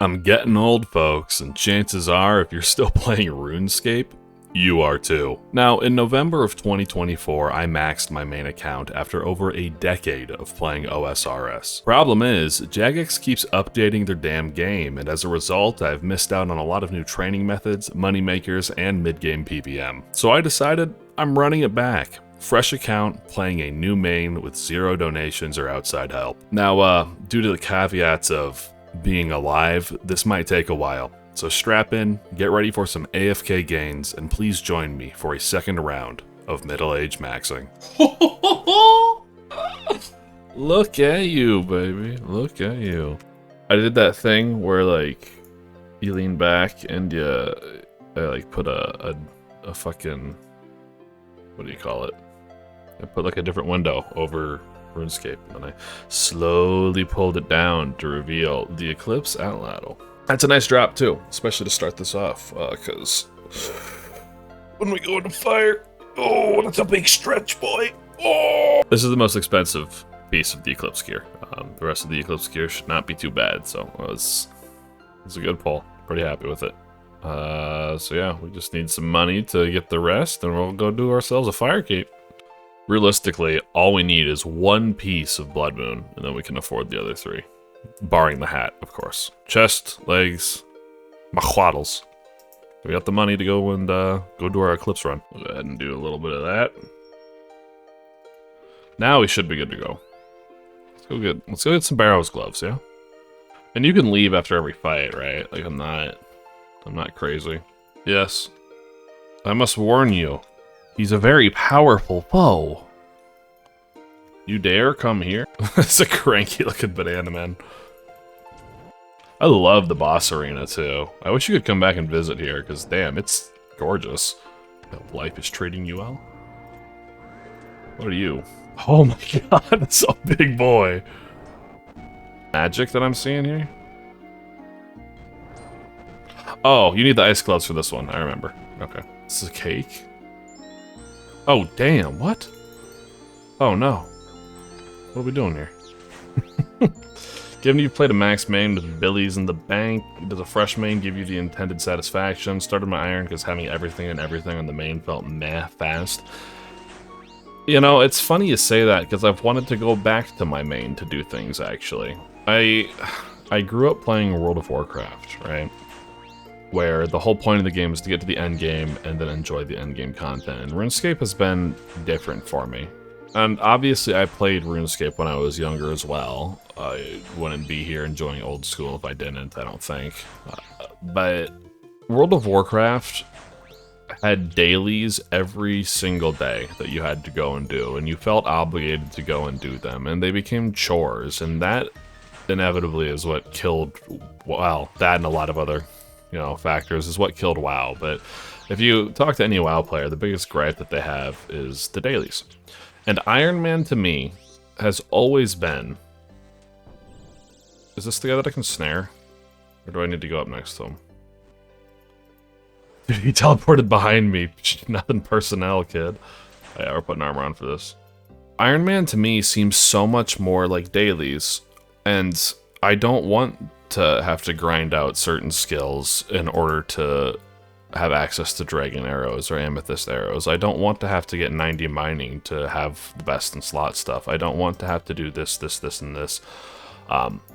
I'm getting old, folks, and chances are, if you're still playing RuneScape, you are too. Now, in November of 2024, I maxed my main account after over a decade of playing OSRS. Problem is, Jagex keeps updating their damn game, and as a result, I've missed out on a lot of new training methods, moneymakers, and mid-game PVM. So I decided I'm running it back. Fresh account, playing a new main with 0 donations or outside help. Now, due to the caveats of being alive, this might take a while. So strap in, get ready for some AFK gains, and please join me for a second round of middle-age maxing. Look at you, baby. Look at you. I did that thing where, like, you lean back and I like, put a fucking... what do you call it? I put, like, a different window over RuneScape, and then I slowly pulled it down to reveal the Eclipse Outladdle. That's a nice drop too, especially to start this off, because when we go into fire, oh, that's a big stretch, boy. Oh! This is the most expensive piece of the Eclipse gear. The rest of the Eclipse gear should not be too bad, so it's a good pull. Pretty happy with it. So yeah, we just need some money to get the rest, and we'll go do ourselves a fire cape. Realistically, all we need is one piece of Blood Moon, and then we can afford the other 3. Barring the hat, of course. Chest, legs, mahuaddles. We got the money to go and go do our Eclipse run. We'll go ahead and do a little bit of that. Now we should be good to go. Let's go get some Barrow's gloves, yeah? And you can leave after every fight, right? Like, I'm not crazy. Yes. I must warn you. He's a very powerful foe. You dare come here? It's a cranky looking banana man. I love the boss arena too. I wish you could come back and visit here, because damn, it's gorgeous. Hope life is treating you well. What are you? Oh my god, that's a big boy. Magic that I'm seeing here? Oh, you need the ice gloves for this one, I remember. Okay. This is a cake? Oh, damn, what? Oh no. What are we doing here? Given you've played a max main with Billy's in the bank, does a fresh main give you the intended satisfaction? Started my iron because having everything and everything on the main felt meh fast. You know, it's funny you say that because I've wanted to go back to my main to do things, actually. I grew up playing World of Warcraft, right? Where the whole point of the game is to get to the end game and then enjoy the end game content. And RuneScape has been different for me. And obviously I played RuneScape when I was younger as well. I wouldn't be here enjoying old school if I didn't, I don't think. But World of Warcraft had dailies every single day that you had to go and do, and you felt obligated to go and do them, and they became chores, and that inevitably is what killed, well, that and a lot of other, you know, factors is what killed WoW. But if you talk to any WoW player, the biggest gripe that they have is the dailies. And Iron Man, to me, has always been... Is this the guy that I can snare? Or do I need to go up next to him? Dude, he teleported behind me. Nothing personnel, kid. Yeah, we're putting armor on for this. Iron Man, to me, seems so much more like dailies. And I don't want to have to grind out certain skills in order to have access to dragon arrows or amethyst arrows. I don't want to have to get 90 mining to have the best in slot stuff. I don't want to have to do this, and this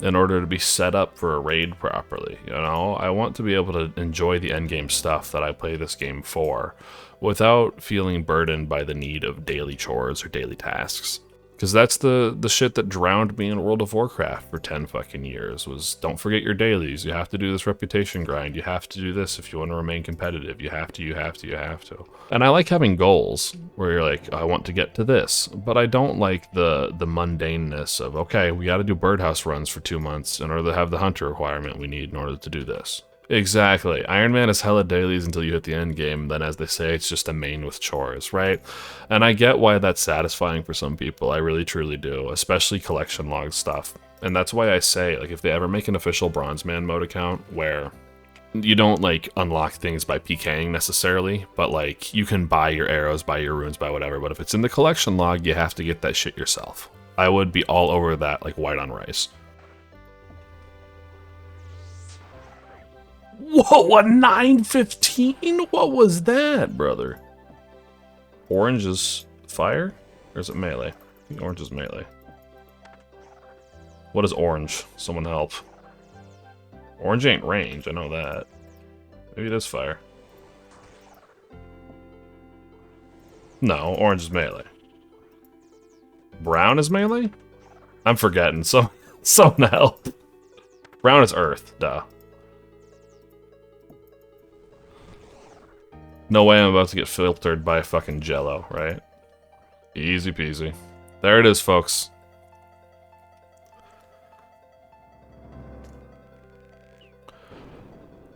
in order to be set up for a raid properly. You know, I want to be able to enjoy the endgame stuff that I play this game for without feeling burdened by the need of daily chores or daily tasks. Because that's the shit that drowned me in World of Warcraft for 10 fucking years, was don't forget your dailies. You have to do this reputation grind. You have to do this if you want to remain competitive. You have to. And I like having goals where you're like, I want to get to this. But I don't like the mundaneness of, okay, we got to do birdhouse runs for 2 months in order to have the hunter requirement we need in order to do this. Exactly. Iron Man is hella dailies until you hit the end game, then as they say, it's just a main with chores, right? And I get why that's satisfying for some people, I really truly do, especially collection log stuff. And that's why I say, like, if they ever make an official Bronze Man mode account where you don't, like, unlock things by PKing necessarily, but, like, you can buy your arrows, buy your runes, buy whatever, but if it's in the collection log, you have to get that shit yourself. I would be all over that like white on rice. Whoa, a 915? What was that, brother? Orange is fire? Or is it melee? I think orange is melee. What is orange? Someone help. Orange ain't range, I know that. Maybe it is fire. No, orange is melee. Brown is melee? I'm forgetting. Someone help. Brown is earth, duh. No way I'm about to get filtered by fucking Jello, right? Easy peasy. There it is, folks.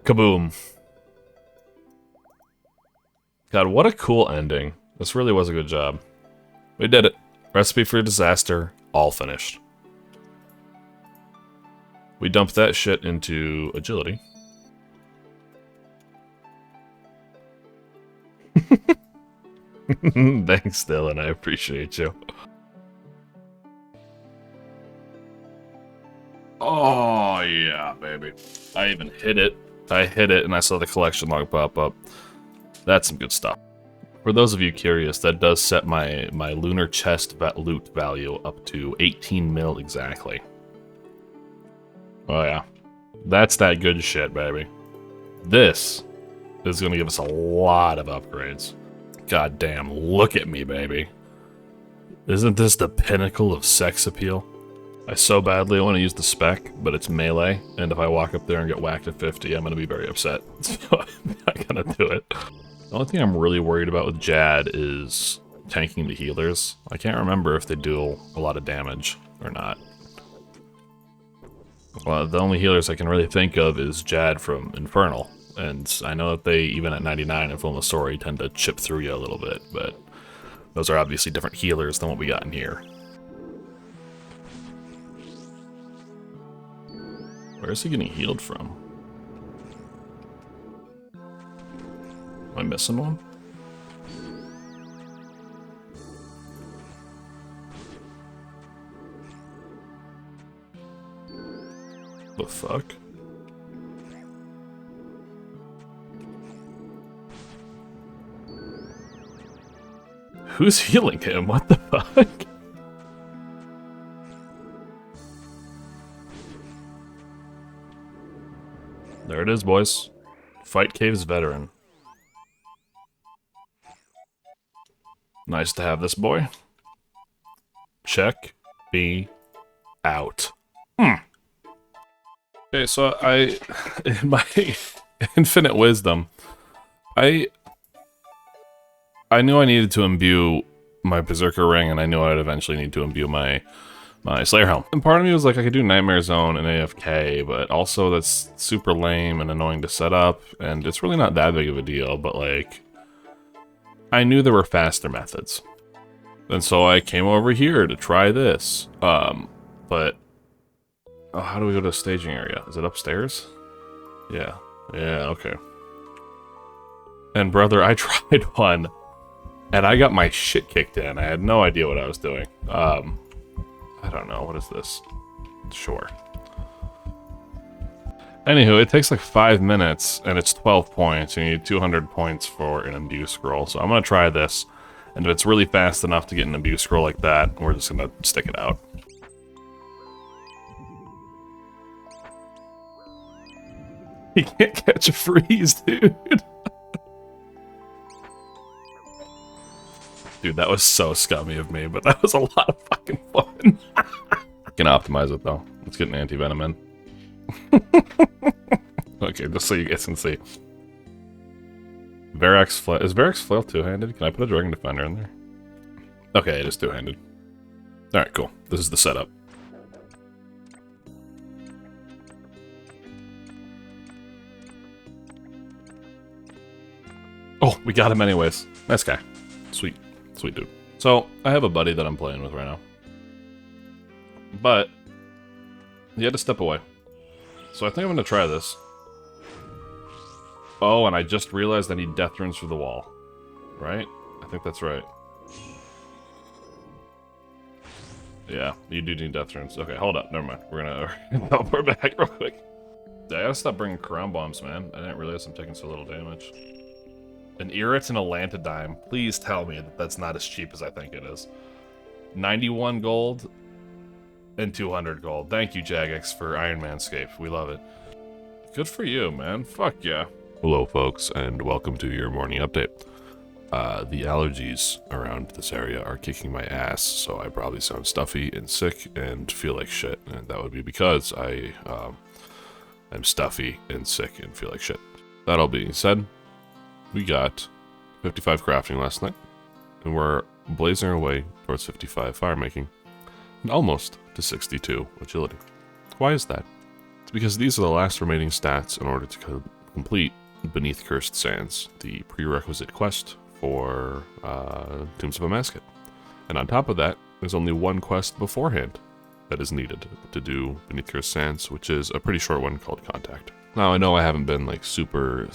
Kaboom. God, what a cool ending. This really was a good job. We did it. Recipe for disaster, all finished. We dumped that shit into agility. Thanks, Dylan. I appreciate you. Oh, yeah, baby. I even hit it. I hit it and I saw the collection log pop up. That's some good stuff. For those of you curious, that does set my lunar chest loot value up to 18 mil exactly. Oh yeah. That's that good shit, baby. This is going to give us a lot of upgrades. God damn, look at me, baby. Isn't this the pinnacle of sex appeal? I so badly want to use the spec, but it's melee, and if I walk up there and get whacked at 50, I'm going to be very upset. So I'm not going to do it. The only thing I'm really worried about with Jad is tanking the healers. I can't remember if they do a lot of damage or not. Well, the only healers I can really think of is Jad from Infernal, and I know that they, even at 99 in Full Story, tend to chip through you a little bit, but those are obviously different healers than what we got in here. Where is he getting healed from? Am I missing one? The fuck? Who's healing him? What the fuck? There it is, boys. Fight Cave's veteran. Nice to have this boy. Check me out. Okay, so in my infinite wisdom, I knew I needed to imbue my Berserker Ring, and I knew I'd eventually need to imbue my Slayer Helm. And part of me was like, I could do Nightmare Zone and AFK, but also that's super lame and annoying to set up, and it's really not that big of a deal, but like, I knew there were faster methods. And so I came over here to try this. But oh, how do we go to the staging area? Is it upstairs? Yeah. Yeah, okay. And brother, I tried one, and I got my shit kicked in. I had no idea what I was doing. I don't know. What is this? Sure. Anywho, it takes like 5 minutes, and it's 12 points. You need 200 points for an imbue scroll. So I'm going to try this, and if it's really fast enough to get an imbue scroll like that, we're just going to stick it out. You can't catch a freeze, dude. Dude, that was so scummy of me, but that was a lot of fucking fun. Can optimize it, though. Let's get an anti-venom in. Okay, just so you guys can see. Is Varric's flail two-handed? Can I put a Dragon Defender in there? Okay, it is two-handed. Alright, cool. This is the setup. Oh, we got him anyways. Nice guy. Sweet. Sweet dude. So, I have a buddy that I'm playing with right now. But he had to step away. So I think I'm going to try this. Oh, and I just realized I need death runes for the wall. Right? I think that's right. Yeah, you do need death runes. Okay, hold up. Never mind. We're going to teleport back real quick. I gotta stop bringing crown bombs, man. I didn't realize I'm taking so little damage. An Irrit and a Lantidime. Please tell me that that's not as cheap as I think it is. 91 gold and 200 gold. Thank you, Jagex, for Iron Manscape. We love it. Good for you, man. Fuck yeah. Hello, folks, and welcome to your morning update. The allergies around this area are kicking my ass, so I probably sound stuffy and sick and feel like shit. And that would be because I am stuffy and sick and feel like shit. That all being said, we got 55 crafting last night, and we're blazing our way towards 55 fire making, and almost to 62 agility. Why is that? It's because these are the last remaining stats in order to complete Beneath Cursed Sands, the prerequisite quest for Tombs of a Masket. And on top of that, there's only one quest beforehand that is needed to do Beneath Cursed Sands, which is a pretty short one called Contact. Now, I know I haven't been like super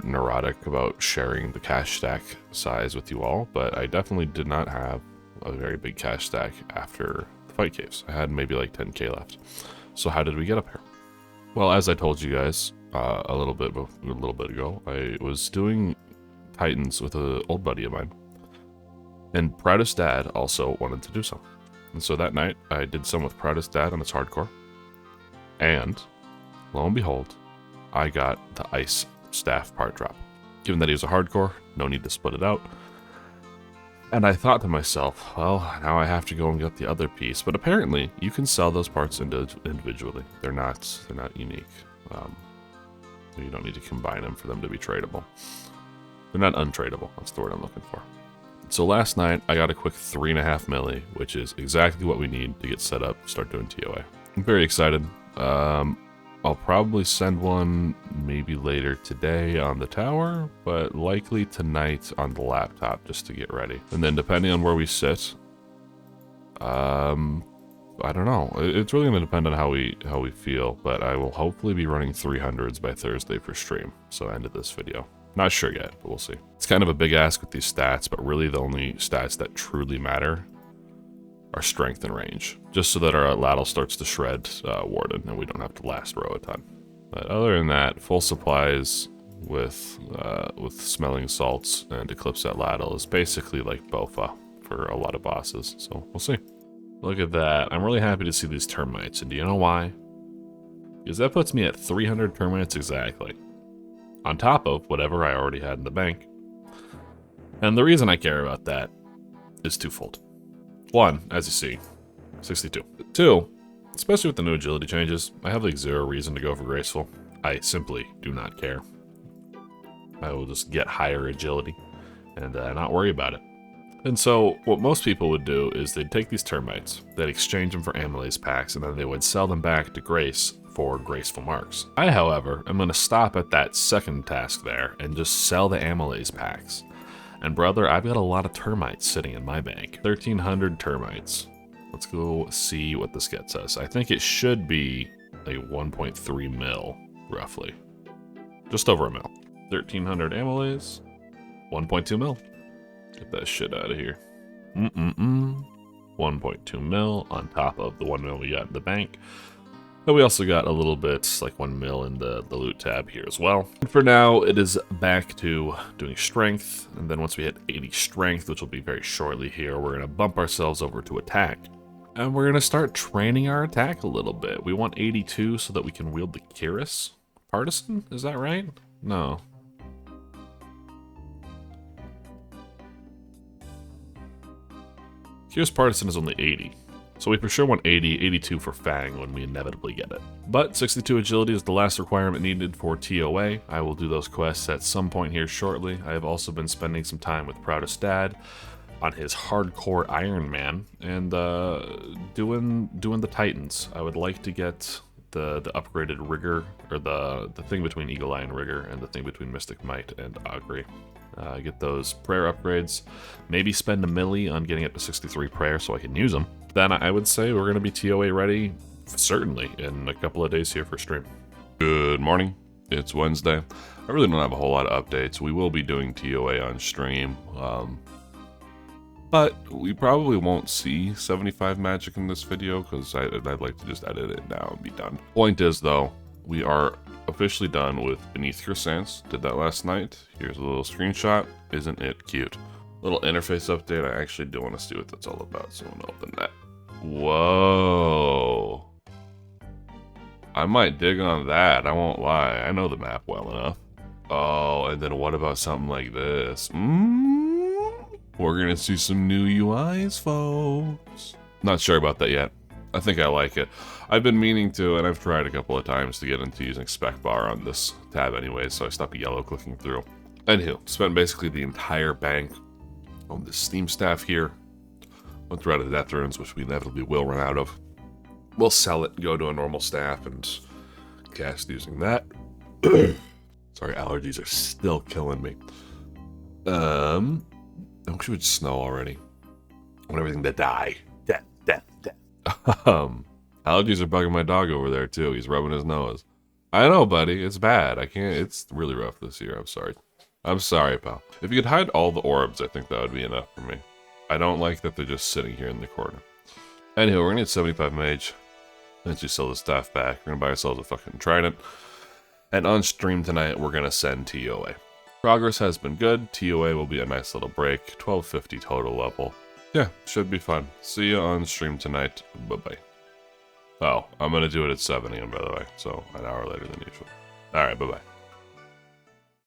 neurotic about sharing the cash stack size with you all, but I definitely did not have a very big cash stack after the fight caves. I had maybe like 10k left. So how did we get up here? Well, as I told you guys a little bit ago, I was doing Titans with an old buddy of mine, and Proudest Dad also wanted to do some. And so that night, I did some with Proudest Dad on its hardcore, and lo and behold, I got the ice staff part drop. Given that he was a hardcore, no need to split it out. And I thought to myself, well, now I have to go and get the other piece. But apparently, you can sell those parts individually. They're not unique. You don't need to combine them for them to be tradable. They're not untradeable. That's the word I'm looking for. So last night, I got a quick 3.5 milli, which is exactly what we need to get set up to start doing TOA. I'm very excited. I'll probably send one maybe later today on the tower, but likely tonight on the laptop just to get ready. And then depending on where we sit, I don't know. It's really going to depend on how we feel, but I will hopefully be running 300s by Thursday for stream. So end of this video. Not sure yet, but we'll see. It's kind of a big ask with these stats, but really the only stats that truly matter are strength and range, just so that our ladle starts to shred Warden and we don't have to last row a ton. But other than that, full supplies with smelling salts and Eclipse at ladle is basically like Bofa for a lot of bosses, so we'll see. Look at that. I'm really happy to see these termites, and do you know why? Because that puts me at 300 termites exactly, on top of whatever I already had in the bank. And the reason I care about that is twofold. One, as you see, 62. Two, especially with the new agility changes, I have like zero reason to go for graceful. I simply do not care. I will just get higher agility and not worry about it. And so what most people would do is they'd take these termites, they'd exchange them for amylase packs, and then they would sell them back to Grace for graceful marks. I, however, am going to stop at that second task there and just sell the amylase packs. And brother, I've got a lot of termites sitting in my bank. 1,300 termites. Let's go see what this gets us. I think it should be a 1.3 mil, roughly. Just over a mil. 1,300 amylase, 1.2 mil. Get that shit out of here. 1.2 mil on top of the 1 mil we got in the bank. But we also got a little bit, like 1 mil in the loot tab here as well. And for now, it is back to doing strength. And then once we hit 80 strength, which will be very shortly here, we're going to bump ourselves over to attack. And we're going to start training our attack a little bit. We want 82 so that we can wield the Kyrus Partisan. Is that right? No. Kyrus Partisan is only 80. So we for sure want 80, 82 for Fang when we inevitably get it. But 62 agility is the last requirement needed for TOA. I will do those quests at some point here shortly. I have also been spending some time with Proudest Dad on his hardcore Iron Man and doing the Titans. I would like to get the upgraded Rigor, or the thing between Eagle Eye and Rigor, and the thing between Mystic Might and Augury. Get those prayer upgrades. Maybe spend a milli on getting up to 63 prayer so I can use them. Then I would say we're going to be TOA ready, certainly, in a couple of days here for stream. Good morning. It's Wednesday. I really don't have a whole lot of updates. We will be doing TOA on stream. But we probably won't see 75 magic in this video because I'd like to just edit it now and be done. Point is though, we are officially done with Beneath Your Sands. Did that last night. Here's a little screenshot. Isn't it cute? Little interface update. I actually do want to see what that's all about, so I'm gonna open that. Whoa. I might dig on that, I won't lie. I know the map well enough. Oh, and then what about something like this? We're gonna see some new UIs, folks. Not sure about that yet. I think I like it. I've been meaning to, and I've tried a couple of times to get into using spec bar on this tab anyways, so I stopped yellow clicking through. Anywho, spent basically the entire bank on the Steam staff here. Went through out of the Death Runes, which we inevitably will run out of. We'll sell it, go to a normal staff, and cast using that. Sorry, allergies are still killing me. I wish it would snow already. I want everything to die. Death, death, death. Allergies are bugging my dog over there too. He's rubbing his nose. I know, buddy. It's bad. I can't. It's really rough this year. I'm sorry. I'm sorry, pal. If you could hide all the orbs, I think that would be enough for me. I don't like that they're just sitting here in the corner. Anywho, we're gonna get 75 mage. Let's just sell the staff back. We're gonna buy ourselves a fucking trident. And on stream tonight, we're gonna send TOA. Progress has been good. TOA will be a nice little break. 1250 total level. Yeah, should be fun. See you on stream tonight. Bye-bye. Oh, I'm gonna do it at 7 AM, by the way, so an hour later than usual. Alright, bye-bye.